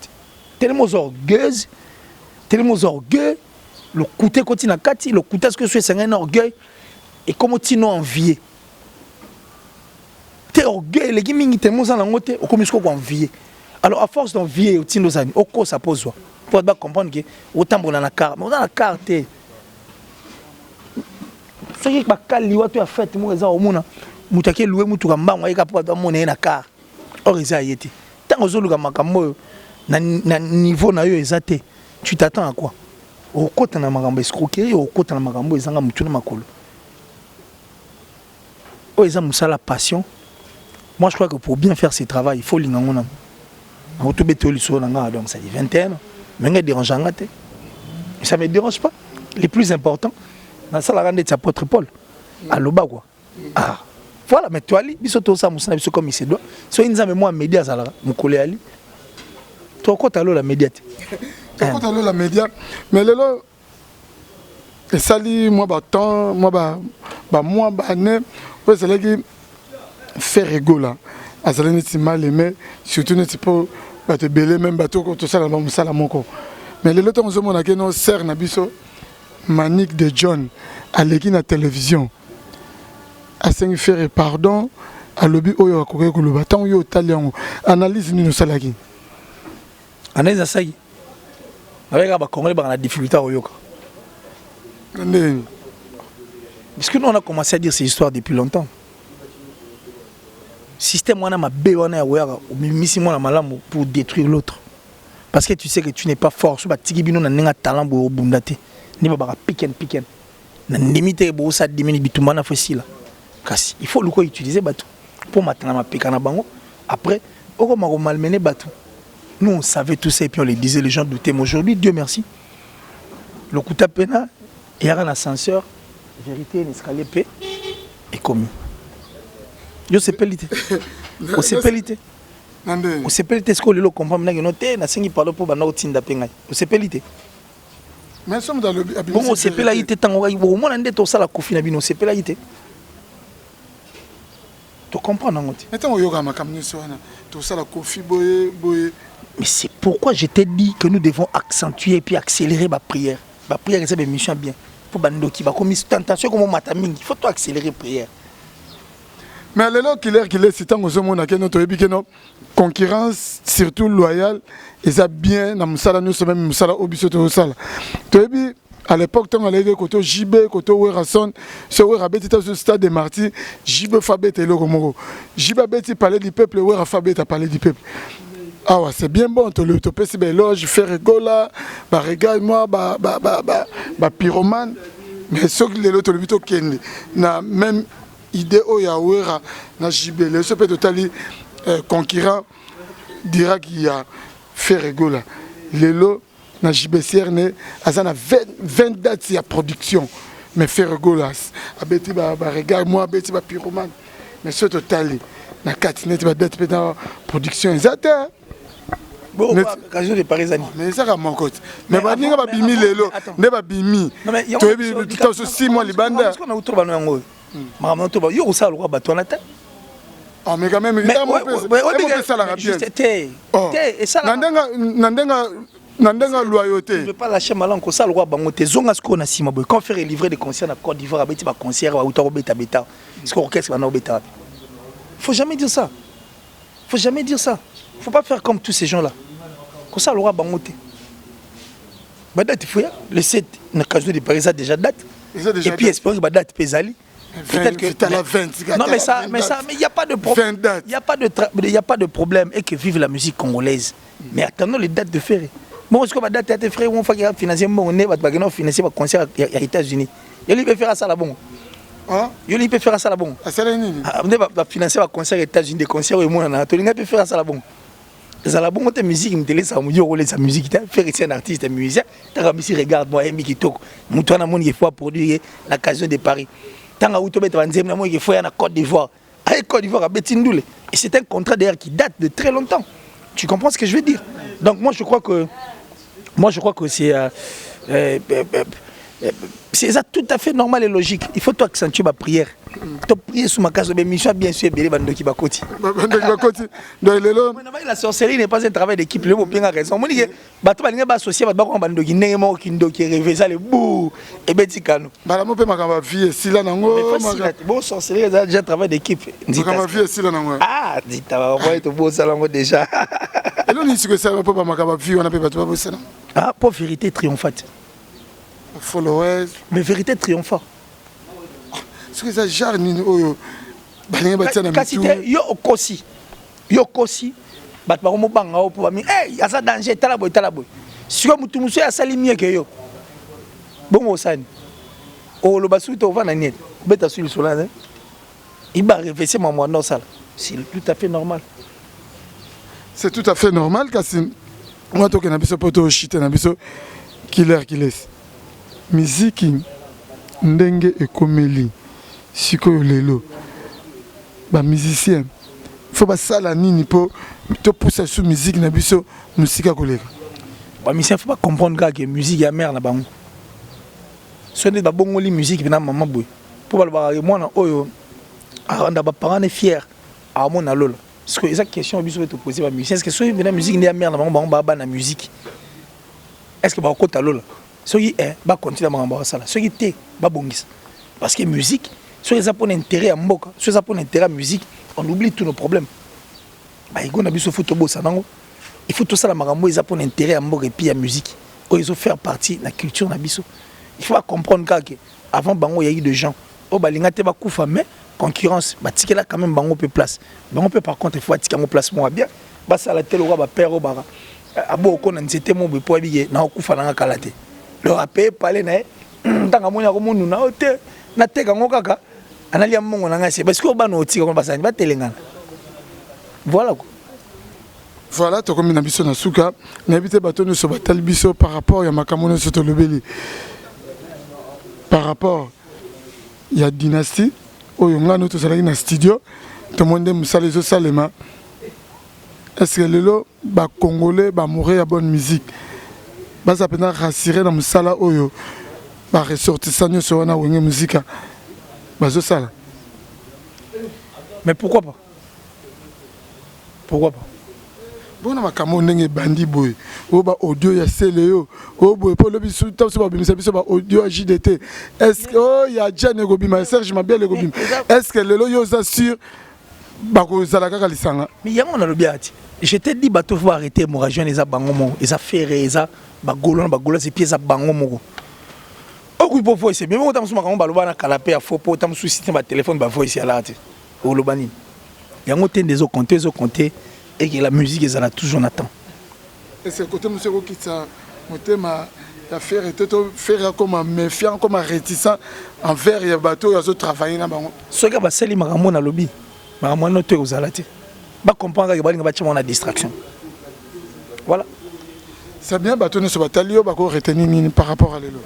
tellement orgueilleuse tellement orgueil le côté continue kati le côté ce que c'est un orgueil et comment tu n'as envié t'es orgueil les gaming tellement ça la monter au comme ce qu'on envier. Alors à force d'envier au tindo zani oko ça pose quoi pour pas comprendre que autant bon na carte mais on a la carte ce qui ba kali watu ya fête mo eza omuna mutake louer mutu kamba ngwa eka pour ba mona na carte or eza yete tant ozoluka makambo na niveau na yo eza te tu t'attends à quoi au kota na makambo escroquerie au kota na makambo ezanga mutu na makolo o eza musala passion. Moi je crois que pour bien faire ce travail il faut lingangona donc ça dit 21 ans. Mais ça dérange en gâté. Ça ne me dérange pas. Les plus importants, dans ça la rende de apôtre Paul. À l'oba quoi. Ah. Voilà, mais toi ali, biso to ça musana biso comme il se doit. So inza moi média ça la mukole ali. Toi quoi t'allo la médiate. Toi quoi t'allo la média. Mais lelo et sali moi ba temps, moi ba moi ba né, ouais c'est là qui fait rigoler. Azalani ti mal aimé, surtout ne ti pas te belé même bateau ko to sala ba sala moko. Mais le temps on a que non sert na biso Manique de John à la télévision. A cinq faire pardon à lobby oyo akoke ko loba tant yo talian analyse ni no salaki. Analyse asagi. Avec ba congolais ba na difficulté oyoka. Parce que nous on a commencé à dire ces histoires depuis longtemps. Système wana mabe wana ya wera misi mona malamu pour détruire l'autre. Parce que tu sais que tu n'es pas fort, so ba tigibino na nenga talent bo bundate. Ni ba piken. Na limite bo sa dimini bitumana facile. Kasi il faut le quoi utiliser bateau pour maintenant ma peka na bango. Après on va malmener bateau. Nous on savait tout ça et puis on les disait, les gens doutaient. Mais aujourd'hui Dieu merci. Le coup tapena il y a un ascenseur, vérité l'escalier paix et commis. Yo sepelité. O sepelité. O sepelité ce que le comprend maintenant noté na singi parler pour bana otinda penga. O sepelité. Mais sommes dans le bon o sepelité tango au moins ndé to sala kofi na bino sepelité. Tu comprends non ngoti. Attends o yoga makamni sona. To sala kofi boye. Mais c'est pourquoi je t'ai dit que nous devons accentuer et puis accélérer ma prière. Ma prière c'est une mission bien. Pour bando qui va comme tentation comme matamingi, il faut tout accélérer prière. Mais les lots qu'il est c'est tant que monde a que notre concurrence surtout loyale et ça bien dans musala nous sommes même musala obiso to sala. To ebi À l'époque, quand on allait côté JB, côté Werason, ce Wera Beti au stade de Marty, JB Fabet et Logomoro. JB Beti parlait du peuple, Wera Fabet a parlé du peuple. Ah ouais, c'est bien bon, le topé c'est éloge, faire rigola, bah regarde moi, bah pyromane. Mais ce que les autres le plutôt Ken, na même idée au Yawera, na JB, le super total concurrent dira qu'il y a fait rigola. Les lots na JBCR ne azana 20 dates de production mais faire rigolas abeti ba regarde moi abeti ba pyromane mais ce total na 4 net ba date de production exacte bon occasion de parisani mais ça à mon côté mais ba ninga ba bimi lelo ne ba bimi to ebi tout ce 6 mois libanda parce qu'on a autour ba ngo maman to ba yo ça le roi ba toi na tête. Oh mais quand même il a ça la bien et ça Nandenga loyauté. Je ne veux pas lâcher malin comme ça le roi bangote zonga ce qu'on a sima boy quand faire livrer des concerts à Côte d'Ivoire abeti ba concert ou to beta beta ce qu'on orchestre va na beta. Faut jamais dire ça. Faut jamais dire ça. Faut pas faire comme tous ces gens là. Comme ça le roi bangote. Ba date faut le 7 na occasion de Paris ça déjà date. Et puis espérer que ba date pesali. Peut-être que à la 20. Non mais il y a pas de problème. Il y a pas de problème et que vive la musique congolaise. Mais attendons les dates de ferry. Bon, est-ce que ma date est frère ou on fait financer mon nez, va te financer un concert aux États-Unis. Il peut faire ça là bon. Hein? Il peut faire ça là bon. Ah, c'est là ni. On va financer un concert aux États-Unis, des concerts au monde. Il peut faire ça là bon. Ça là bon, on musique, il me télé ça, on dit sa musique, faire ici un artiste, un musicien. T'as ici regarde moi, Emi Kitoko. Mouton a mon il faut produire l'occasion de Paris. Tant à Outobe, tu vas dire moi il faut aller en Côte d'Ivoire. À Côte d'Ivoire à Betindoule. Et c'est un contrat d'ailleurs qui date de très longtemps. Tu comprends ce que je veux dire? Donc moi je crois que c'est ça tout à fait normal et logique. Il faut toi accentuer ma prière. Tu prier sur ma case de mission bien sûr belé bando qui va côté. La sorcellerie n'est pas un travail d'équipe. Le mot bien raison. Moi dis bato balinga ba associé bato ba bando qui n'est mo kindo qui rêve ça le bou et betikano. Bala mo pe makamba vie si là nango. Bon sorcellerie c'est déjà travail d'équipe. Makamba vie si là nango. Ah, dit ta va voir to beau salon déjà. Et là ni ce que ça peut pas makamba vie on a pas bato ba ça. Ah, pour vérité triomphante. Followers. Mais vérité triomphante. Ce que ça genre ni oyo. Balinga batina mitu. Kasi yo kosi. Bat ba mo banga o pour ba mi. Eh, ya ça danger tala boy. Si ko mutu muso ya sali mieux que yo. Bon osani. O lo basu to vana net. Beta sur le sola. Il va réverser maman non ça. C'est tout à fait normal. C'est tout à fait normal car si moi to na biso poto shite na biso killer qui laisse. Musique ndenge ekomeli sikoyo lelo ba musicien faut ba sala nini po to pousser sur musique na biso musika koleka ba musicien faut pas comprendre que musique ya mère na bango so ne ba bongoli musique na maman boy pour ba mwana oyo aranda ba parents est fier a mona lola parce que esa question biso te poser ba musicien est-ce que so na musique ya mère na bango ba na musique est-ce que ba kota lola ceux qui va continuer à m'embarquer ça là ceux qui t'es va bongis parce que musique ceux qui ont intérêt à mboka ceux qui ont intérêt à musique on oublie tous nos problèmes bah il y a biso football ça non il faut tout ça la marambo ils ont intérêt à mboka et puis à musique ils ont faire partie de la culture na biso il faut comprendre que avant bango il y a eu des gens au balinga te ba kufa mais concurrence bah tikela quand même bango peut place bango peut par contre il faut attiquer mon placement bien bah ça la telle aura ba père au bara abo ko na nzete mo be po abie na kufa na kalate le rappel parler na tanga monya ko munu na hotel na teka ngokaka analia mongo na ngase parce que bano otika ko basani ba telengana voilà quoi voilà to comme na biso na suka na bité bato no so batal biso par rapport ya makamono soto lobeli par rapport ya dynastie oyo ngano to salaki na studio to monde musala zo salema est-ce que lelo ba congolais ba mourir ya bonne musique baza pena rassurer na musala oyo ba ressortissant nyoso wana wenge musique bazo sala mais pourquoi pas bona makambo ndenge bandi boy o ba audio ya Célio o boy po lobi su ta so ba bimisa biso ba audio ya JDT est-ce que oh ya Jane Gobima Serge Mabia le Gobima est-ce que lelo yo za sur ba ko zala kaka lisanga mais yango na lobi ati je te dis bato faut arrêter hémorragie les a bango mo les a ferré les a ba golon c'est pieds a bango mo oui, pour voice, mais moi, je suis un canapé à faux pour un système de téléphone, bah, voice à l'art. Au Lobani. Il y a un des autres comptés, et que la musique, ils en toujours en attend. Et c'est côté monsieur qui ça, faire comme méfiant, comme réticent envers les bateaux, ils ont travaillé là-bas. Ce qui va se faire, c'est que lobby. Maman note aux alatés. Bah comprendre que il va la distraction. Voilà. C'est bien bateau ne se batalio, bah retenir par rapport à l'élo.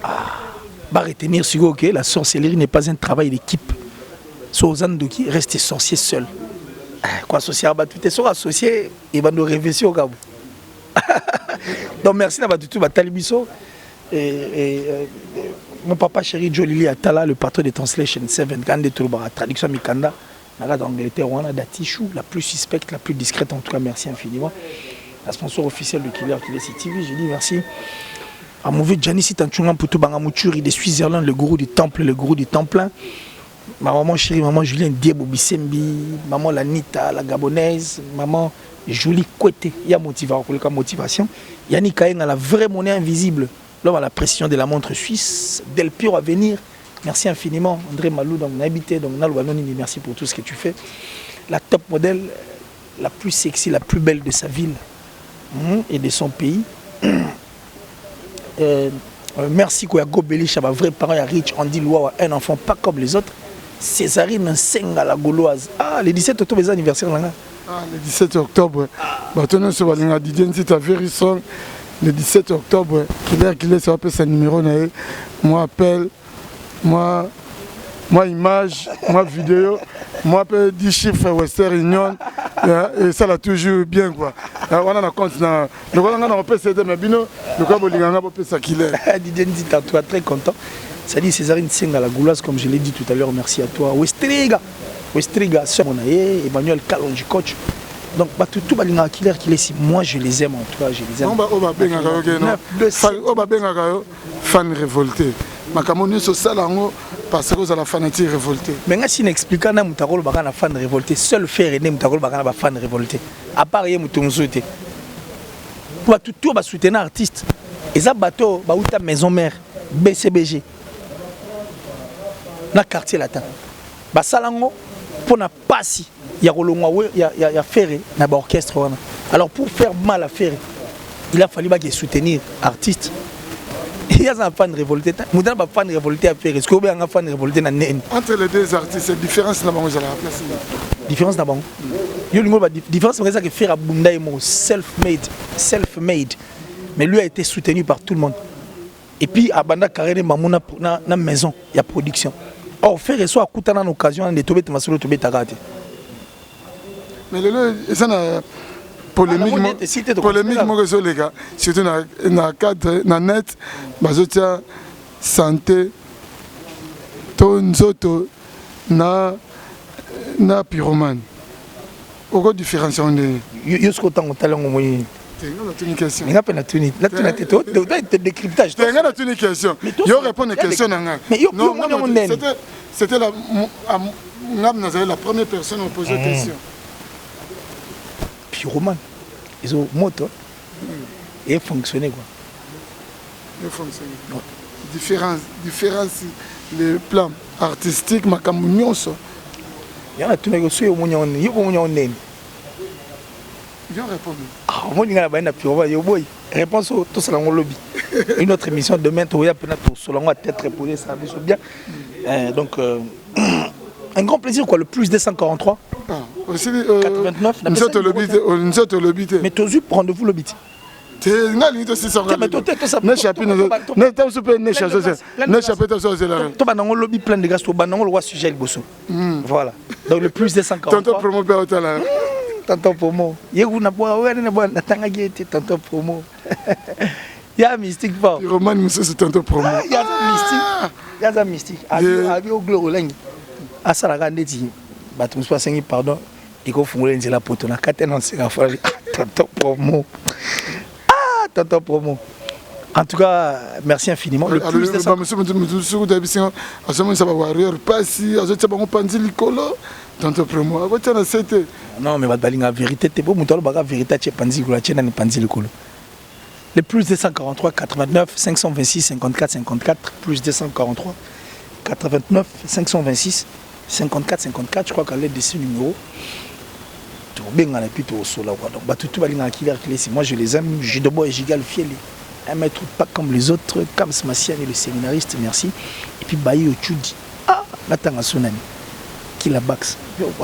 Bah retenir sur que la sorcellerie n'est pas un travail d'équipe. Sozandoki reste sorcier seul. Quoi associer à tout est associé et va nous révéler au Gabou. Donc merci d'avoir tout Batalibiso et mon papa chéri Jolili Atala, le patron de Translation 7 quand de Touba traduction Mikanda la d'Angleterre on a Datichou, la plus suspecte, la plus discrète, en tout cas merci infiniment. La sponsor officiel de Killer TV, je dis merci à mon vieux Janice Tanchungan pour tout Bangamuturi de Suisse-Irlande, le gourou du temple, le gourou du temple. Ma maman chérie, maman Julien Diebo Bisembi, maman Lanita, la gabonaise, maman Julie Kouete, il y a motivation. Yannick Kaeng a la vraie monnaie invisible, l'homme à la pression de la montre suisse, Del Piro à venir. Merci infiniment, André Malou, donc on a habité, donc Nalwanoni, merci pour tout ce que tu fais. La top modèle, la plus sexy, la plus belle de sa ville et de son pays. Merci Koyago Belich, un vrai parent, Rich, Andy Loua, un enfant pas comme les autres. Césarine Senga la Gauloise. Ah, le 17 octobre, c'est l'anniversaire là. Ah, le 17 octobre. Maintenant, c'est le 17 octobre. Qu'il est, ça va son numéro. Moi, appelle. Moi, image. Moi, vidéo. Moi, 10 chiffres Western Union. Et ça, là, toujours bien, quoi. On a un compte. Le voilà, on a un peu cédé, mais bino, le cas, on a un peu ça qu'il est. Didier dit, toi, très content. Ça dit Césarine Senga la Goulas, comme je l'ai dit tout à l'heure, merci à toi. Westriga, sœur Monaye, Emmanuel Calon du coach. Donc, tout balinga killer qui est moi je les aime en tout cas, je les aime. On va bien fan révolté. Ma camonnée sur ça parce que vous avez la fanatique révolté. Mais si n'explique pas Moutarol Bagana fan révolté, seul faire et Moutarol Bagana fan révolté. À part y Moutonzoté. Pour tout va soutenir artiste. Et ça bateau, bah où ta maison mère, BCBG. Na quartier latin ba salango pour na passi ya rolongwa ya faire na ba orchestre wana. Alors pour faire mal à faire il a fallu ba soutenir artiste. Il y a un fan révolté mudan ba fan révolté à faire est-ce que ba un fan révolté na nen entre les deux artistes c'est différence na bango à la place différence na bango yo lingo ba différence c'est ça que faire abunda mo self made mais lui a été soutenu par tout le monde et puis abanda carré mamuna na maison il y a production. Or, faire soit à une occasion de tomber ma solo tomber tagate. Mais le ça na polémique moi que les gars surtout na cadre na net bazotia santé tonzoto na pyromane. Aucune différence on est yo ce qu'autant talent moi une question. Il n'y a pas de décryptage. Il y a une question. Il répond à une question. C'était la première personne à poser la question. Pyromane. Ils ont moto. Et fonctionné quoi. Il fonctionne. Différence les plans artistiques, ma camunion. Il y en a tout le monde qui ont Bien répondu. Ah, moi, je vais réponse au tout ça dans le lobby. Une autre émission demain, tu vas peut-être selon moi tête reposée, ça va bien. Donc, un grand plaisir quoi, le plus 243. Ah, aussi, 89. Nous sommes au lobby. Mais tu as eu rendez-vous lobby. Tu as aussi ça. Ne chapitre, ne super ne chapitre, ne chapitre ça c'est là. Tu vas dans le lobby plein de gars, tu vas dans le roi sujet le bosso. Voilà. Donc le plus 243. Tonton promo pas autant là. Tonton promo. Yegu na boa ouais na boa na tanga gete tonton promo. Ya mystique pas. Roman monsieur c'est tonton promo. Ya mystique. Ya za mystique. Abi au gloire lengi. Asala ga ndeti. Bato mso sengi pardon. Iko fungula nzela poto na katena sera fali. Tonton promo. Ah tonton promo. En tout cas, merci infiniment. Le plus de ça. Monsieur vous avez dit à ce moment ça va warrior pas si à ce moment pas dit licolo. Tonton promo. Non mais balinga vérité te bo mutalo baka vérité che panzi kula chena ni panzi licolo. Le plus 243 89 526 54 54, plus 243 89 526 54 54, je crois qu'à l'aide de ce numéro, tout bien à la pite au sol. Donc, tout va moi je les aime, je dois et j'égale fiel. Un maître pas comme les autres, comme Smassian et le séminariste, merci. Et puis Baye Ochudi, ah, la tanga sonani, qui la baxe.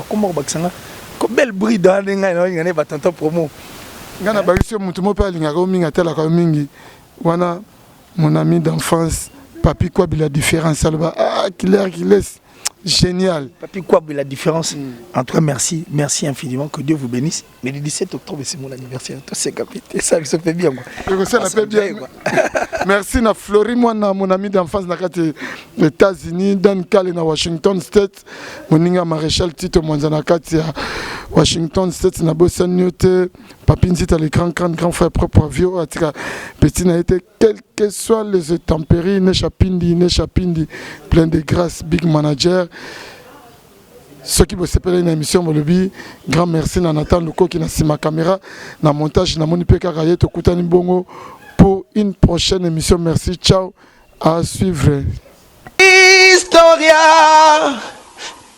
Comment baxanga? Comme belle bruit dans les gars, il y a pas promo. Ngana bagisi mutumo pa lingaka mingi tela ka mingi. Wana mon ami d'enfance, Papi quoi la différence alba ah qu'il laisse. Génial. Papi, quoi la différence? En tout cas, merci infiniment, que Dieu vous bénisse. Mais le 17 octobre, c'est mon anniversaire. Tout c'est capité, ça se fait bien. Ça fait bien. Merci na Flori, moi, mon ami d'enfance, aux États-Unis, dans Cali, na Washington State, mon ninga maréchal Tito Mwanzanakati à Washington State, na Boston Nyote, Papi Nzita, le grand frère propre vieux, petit n'a été, quels que soient les intempéries, ne chapindi, plein de grâce, big manager. Ceux qui vont s'appeler une émission, grand merci à Nathan Luko qui a ma caméra, na montage, na monipe kakaye, to kutani bongo pour une prochaine émission. Merci, ciao, à suivre. Historia,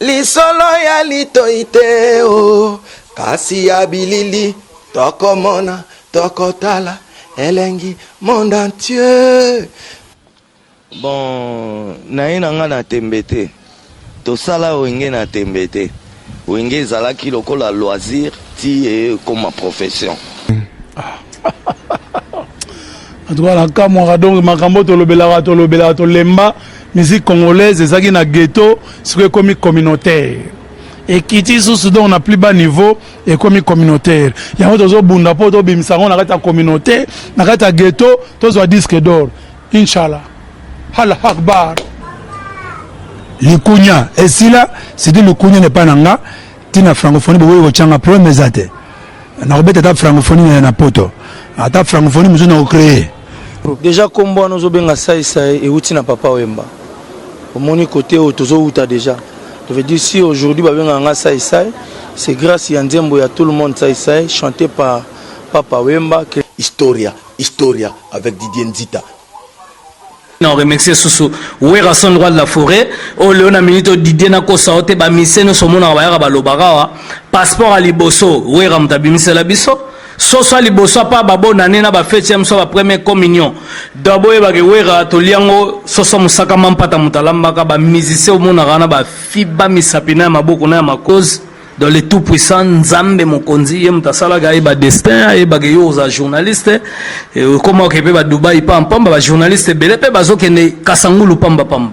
li solo ya li toite o, kasi ya bilili, toko mona, toko tala, elengi, monde entier. Bon, naye nanga na tembete. Tosala wenge na tembete. Wenge zalaki lokola loisir ti comme ma profession. En tout cas, la Kamwara donc makambo to lobela to lemba musique congolaise ezaki na ghetto c'est comme communautaire. Et kiti sous donc on a plus bas niveau et comme communautaire. Il y a autre bunda po to bimisa on a ta communauté, na ta ghetto to zo disque d'or. Inshallah. Allah Akbar. Le Kounia, et si là, c'est dit le Kounia n'est pas nanga, tina francophonie, vous voyez, changa problème des athées. On a rebêté ta francophonie na poto. À ta francophonie, nous avons créé. Déjà, comme moi, nous avons ça et outil na papa Wemba. Au mon côté, au tozo outa déjà. Je veux dire, si aujourd'hui, c'est grâce à Ndiembo et à tout le monde, ça chanté par papa Wemba. Historia avec Didier Nzita. On remercie Soussou. Ouera son droit de la forêt. O Léona Minito Didier na kosaote ba mise no somona ba yaka ba lobaka passeport à liboso. Ouera mtabi mise la biso. Soso à liboso pa ba bonane na ba fête ya mso ba première communion. Dabo e ba ke ouera to liango soso musaka mampata mutalamba ka ba musicien o mona kana ba fiba misapina maboko na makoz. Dans les tout puissants Nzambe Mokonzi yem tasala ga ba destin e ba yo za journaliste et comment que ba Dubai pam pam ba journaliste belé pe ba zo kene kasangulu pamba pamba